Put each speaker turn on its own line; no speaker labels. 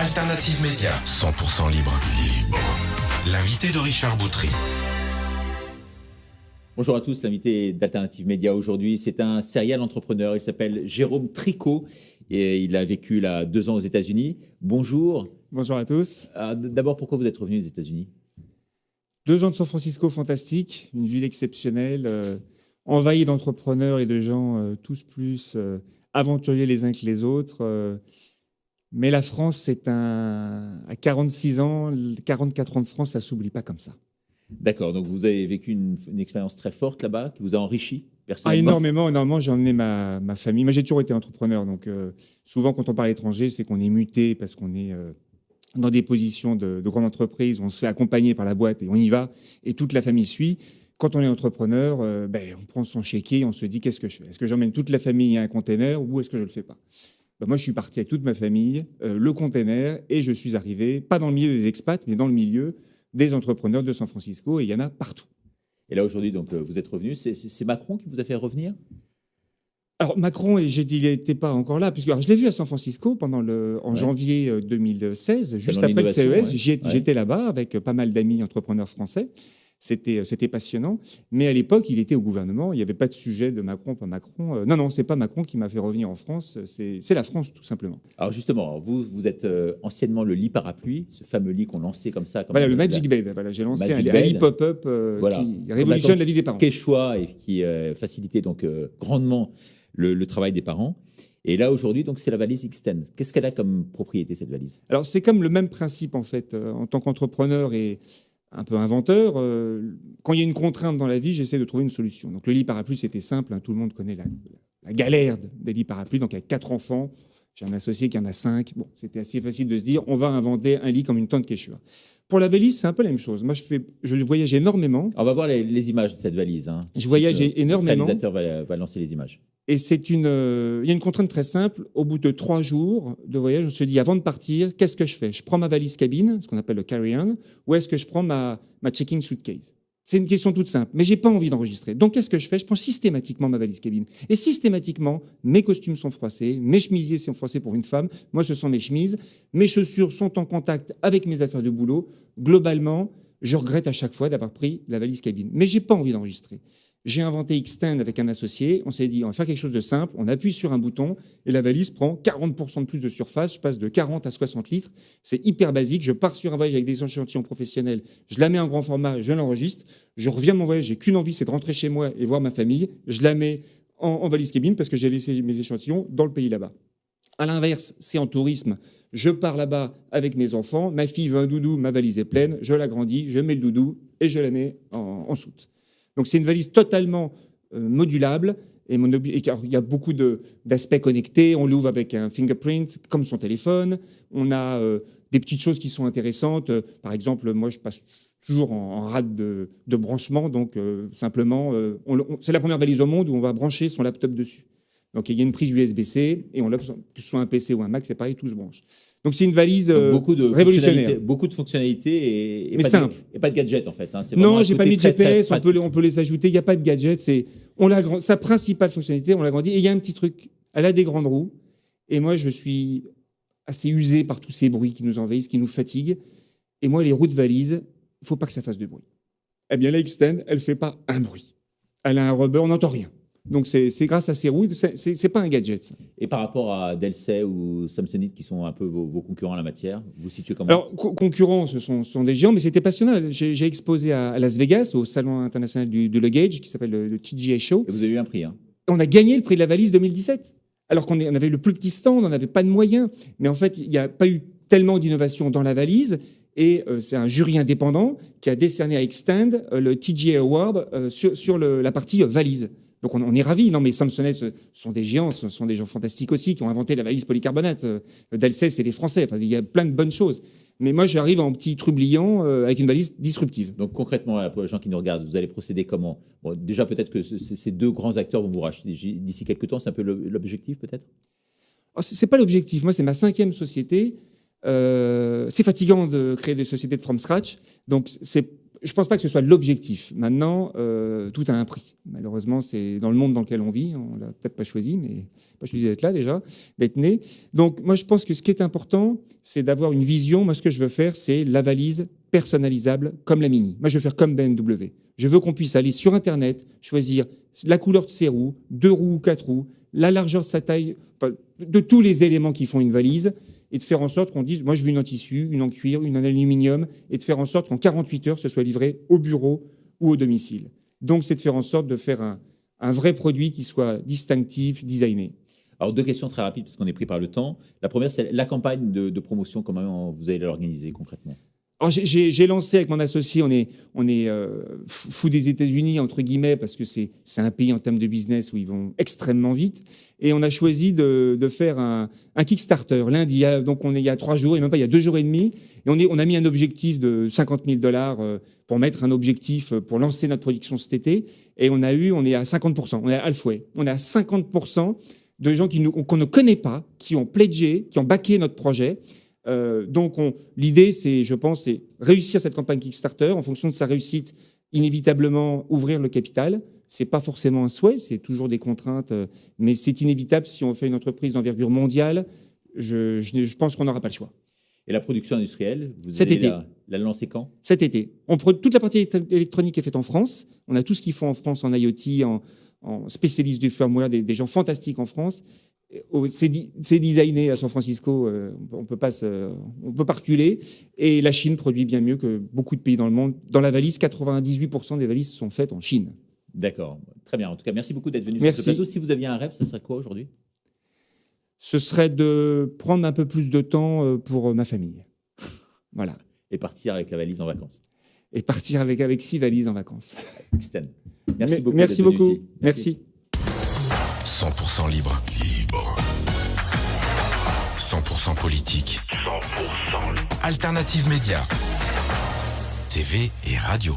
Alternative Média, 100% libre. L'invité de Richard Boutry.
Bonjour à tous, l'invité d'Alternative Média aujourd'hui, c'est un serial entrepreneur, il s'appelle Jérôme Tricot et il a vécu là 2 ans aux États-Unis. Bonjour.
Bonjour à tous.
D'abord, pourquoi vous êtes revenu des États-Unis?
2 ans de San Francisco, fantastique, une ville exceptionnelle, envahie d'entrepreneurs et de gens tous plus aventuriers les uns que les autres. Mais la France, c'est à 46 ans, 44 ans de France, ça ne s'oublie pas comme ça.
D'accord, donc vous avez vécu une expérience très forte là-bas, qui vous a enrichi personnellement?
Énormément, j'ai emmené ma famille. Moi, j'ai toujours été entrepreneur, donc souvent quand on part à l'étranger, c'est qu'on est muté parce qu'on est dans des positions de grande entreprise, on se fait accompagner par la boîte et on y va, et toute la famille suit. Quand on est entrepreneur, on prend son chéquier, on se dit qu'est-ce que je fais? Est-ce que j'emmène toute la famille à un container ou est-ce que je ne le fais pas? Moi, je suis parti avec toute ma famille, le container, et je suis arrivé, pas dans le milieu des expats, mais dans le milieu des entrepreneurs de San Francisco, et il y en a partout.
Et là, aujourd'hui, donc, vous êtes revenu. C'est Macron qui vous a fait revenir?
Alors, Macron, il n'était pas encore là, puisque je l'ai vu à San Francisco en janvier 2016, juste après le CES. J'étais là-bas avec pas mal d'amis entrepreneurs français. C'était passionnant. Mais à l'époque, il était au gouvernement. Il n'y avait pas de sujet de Macron, pas Macron. Non, c'est pas Macron qui m'a fait revenir en France. C'est la France, tout simplement.
Alors justement, vous êtes anciennement le lit parapluie, ce fameux lit qu'on lançait comme ça.
Voilà, le Magic Bed. Voilà, j'ai lancé un lit pop-up qui révolutionne la vie des parents.
Quechua et qui facilitait donc grandement le travail des parents. Et là, aujourd'hui, donc, c'est la valise Xtend. Qu'est-ce qu'elle a comme propriété, cette valise?
Alors, c'est comme le même principe, en fait, en tant qu'entrepreneur et un peu inventeur. Quand il y a une contrainte dans la vie, j'essaie de trouver une solution. Donc, le lit parapluie, c'était simple. Tout le monde connaît la galère des lits parapluies. Donc, il y a 4 enfants. J'ai un associé qui en a 5. Bon, c'était assez facile de se dire, on va inventer un lit comme une tente Quechua. Pour la valise, c'est un peu la même chose. Moi, je voyage énormément.
On va voir les images de cette valise.
Je voyage énormément.
Le réalisateur va lancer les images.
Et il y a une contrainte très simple. Au bout de 3 jours de voyage, on se dit, avant de partir, qu'est-ce que je fais? Je prends ma valise cabine, ce qu'on appelle le carry-on, ou est-ce que je prends ma checking suitcase? C'est une question toute simple, mais j'ai pas envie d'enregistrer. Donc, qu'est-ce que je fais? Je prends systématiquement ma valise cabine. Et systématiquement, mes costumes sont froissés, mes chemisiers sont froissés pour une femme. Moi, ce sont mes chemises. Mes chaussures sont en contact avec mes affaires de boulot. Globalement, je regrette à chaque fois d'avoir pris la valise cabine. Mais j'ai pas envie d'enregistrer. J'ai inventé Xtend avec un associé. On s'est dit, on va faire quelque chose de simple. On appuie sur un bouton et la valise prend 40% de plus de surface. Je passe de 40 à 60 litres. C'est hyper basique. Je pars sur un voyage avec des échantillons professionnels. Je la mets en grand format, je l'enregistre. Je reviens de mon voyage. J'ai qu'une envie, c'est de rentrer chez moi et voir ma famille. Je la mets en valise cabine parce que j'ai laissé mes échantillons dans le pays là-bas. À l'inverse, c'est en tourisme. Je pars là-bas avec mes enfants. Ma fille veut un doudou, ma valise est pleine. Je l'agrandis, je mets le doudou et je la mets en soute. Donc, c'est une valise totalement modulable. Et il y a beaucoup d'aspects connectés. On l'ouvre avec un fingerprint, comme son téléphone. On a des petites choses qui sont intéressantes. Par exemple, moi, je passe toujours en rade de branchement. Donc, simplement, c'est la première valise au monde où on va brancher son laptop dessus. Donc, il y a une prise USB-C. Et que ce soit un PC ou un Mac, c'est pareil, tout se branche. Donc, c'est une valise révolutionnaire.
Beaucoup de fonctionnalités
mais simple.
Et pas de gadgets, en fait.
Non, j'ai pas mis de GPS, on peut les ajouter. Il n'y a pas de gadgets. Sa principale fonctionnalité, on l'agrandit. Et il y a un petit truc. Elle a des grandes roues. Et moi, je suis assez usé par tous ces bruits qui nous envahissent, qui nous fatiguent. Et moi, les roues de valise, il ne faut pas que ça fasse de bruit. Eh bien, la Xtend, elle ne fait pas un bruit. Elle a un rubber, on n'entend rien. Donc, c'est grâce à ces roues, c'est pas un gadget, ça.
Et par rapport à Delsey ou Samsonite, qui sont un peu vos concurrents en la matière, vous situez comment?
Alors, concurrents, ce sont des géants, mais c'était passionnant. J'ai exposé à Las Vegas, au salon international du luggage, qui s'appelle le TGA Show.
Et vous avez eu un prix, hein?
On a gagné le prix de la valise 2017. Alors qu'on avait le plus petit stand, on n'avait pas de moyens. Mais en fait, il n'y a pas eu tellement d'innovation dans la valise. Et c'est un jury indépendant qui a décerné à Xtend le TGA Award sur la partie valise. Donc on est ravis. Non, mais Samsonite, ce sont des géants, ce sont des gens fantastiques aussi qui ont inventé la valise polycarbonate. Delsey, c'est les Français. Enfin, il y a plein de bonnes choses. Mais moi, j'arrive en petit trublion avec une valise disruptive.
Donc concrètement, pour les gens qui nous regardent, vous allez procéder comment? Bon, déjà, peut-être que ces 2 grands acteurs vont vous racheter d'ici quelques temps. C'est un peu l'objectif, peut-être?
Ce n'est pas l'objectif. Moi, c'est ma 5e société. C'est fatigant de créer des sociétés de from scratch. Donc, je ne pense pas que ce soit l'objectif. Maintenant, tout a un prix. Malheureusement, c'est dans le monde dans lequel on vit. On l'a peut-être pas choisi, mais pas choisi d'être là déjà, d'être né. Donc, moi, je pense que ce qui est important, c'est d'avoir une vision. Moi, ce que je veux faire, c'est la valise personnalisable comme la Mini. Moi, je veux faire comme BMW. Je veux qu'on puisse aller sur Internet, choisir la couleur de ses roues, 2 roues ou 4 roues, la largeur de sa taille, de tous les éléments qui font une valise, et de faire en sorte qu'on dise, moi je veux une en tissu, une en cuir, une en aluminium, et de faire en sorte qu'en 48 heures, ce soit livré au bureau ou au domicile. Donc c'est de faire en sorte de faire un vrai produit qui soit distinctif, designé.
Alors, 2 questions très rapides, parce qu'on est pris par le temps. La première, c'est la campagne de promotion, comment vous allez l'organiser concrètement?
Alors, j'ai lancé avec mon associé, on est fou des États-Unis, entre guillemets, parce que c'est un pays en termes de business où ils vont extrêmement vite. Et on a choisi de faire un Kickstarter lundi. Donc, il y a 3 jours, et même pas, il y a 2 jours et demi. Et on a mis un objectif de $50 000 pour mettre un objectif pour lancer notre production cet été. Et on est à 50%. On est halfway. On est à 50% de gens qu'on ne connaît pas, qui ont pledgé, qui ont backé notre projet. Donc, l'idée, je pense, c'est réussir cette campagne Kickstarter. En fonction de sa réussite, inévitablement ouvrir le capital. C'est pas forcément un souhait, c'est toujours des contraintes, mais c'est inévitable si on fait une entreprise d'envergure mondiale. Je pense qu'on n'aura pas le choix.
Et la production industrielle, vous
Cet
allez
été.
la lancer quand?
Cet été. Toute la partie électronique est faite en France. On a tout ce qu'il faut en France en IoT, en spécialiste du firmware, des gens fantastiques en France. C'est designé à San Francisco, on peut pas reculer. Et la Chine produit bien mieux que beaucoup de pays dans le monde. Dans la valise, 98% des valises sont faites en Chine.
D'accord, très bien. En tout cas, merci beaucoup d'être venu
Merci.
sur ce plateau. Si vous aviez un rêve, ce serait quoi aujourd'hui?
Ce serait de prendre un peu plus de temps pour ma famille. Voilà.
Et partir avec la valise en vacances.
Et partir avec 6 valises en vacances.
Extend. Merci beaucoup.
Merci
d'être venu
beaucoup.
ici.
Merci.
100% libre. 100% politique. 100% Alternative Média. TV et radio.